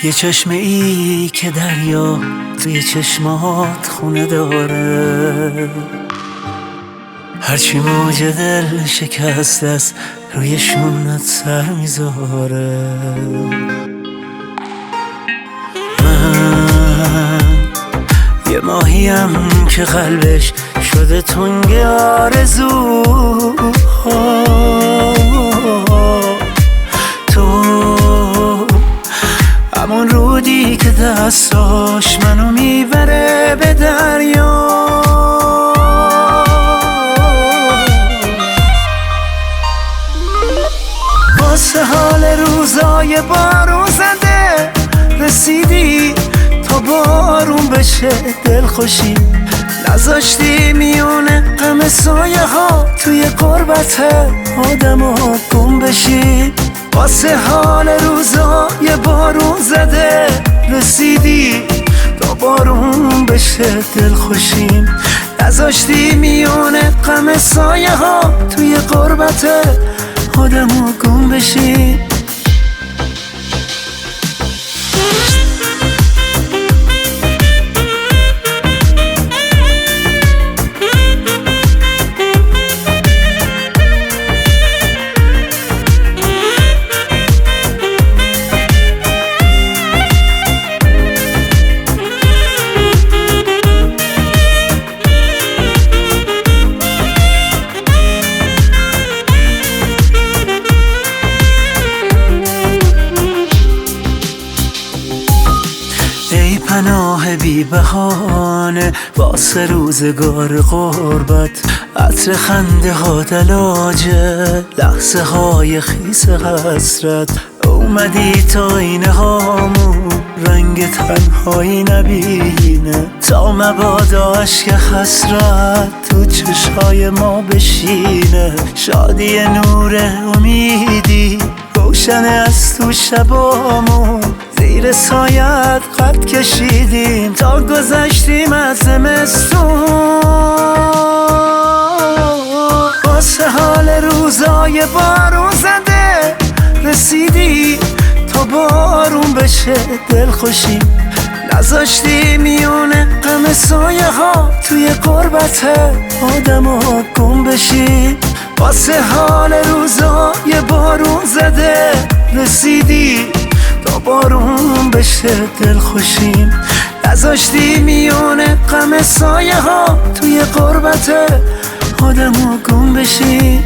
یه چشمه ای که دریا توی چشمات خونه داره، هرچی موج دل شکست است روی شونت سر میذاره. من یه ماهیم که قلبش شده تنگ آرزو، تو همون رودی که دستاش منو میبره به دریا. واسه حال روزای بارون زده رسیدی تا بارون بشه دلخوشی، نذاشتی میونه غم سایه ها توی قربت آدم ها گم بشی. واسه حال روزای بارون زده رسیدی تا بارون بشه دلخوشیم، نذاشتی میونه غم سایه ها توی قربت آدم ها گم بشی. ای پناه بی بهانه واسه روزگار غربت، عطر خنده ها دلاجه لحظه های خیس حسرت. اومدی تا اینه هامون رنگ تنهایی نبینه، تا مبادا عشق حسرت تو چشهای ما بشینه. شادی نور امیدی روشن از تو شبامون، زیر سایت قد کشیدیم تا گذشتیم از زمستون. واسه حال روزای بارون زده رسیدی تا بارون بشه دلخوشی، نذاشتی میونه غم سایه ها توی قربت آدم ها گم بشی. واسه حال روزای بارون زده رسیدی تا بارون بشه دلخوشیم، نذاشتی میونه غم سایه ها توی قربت آدم ها گم بشی.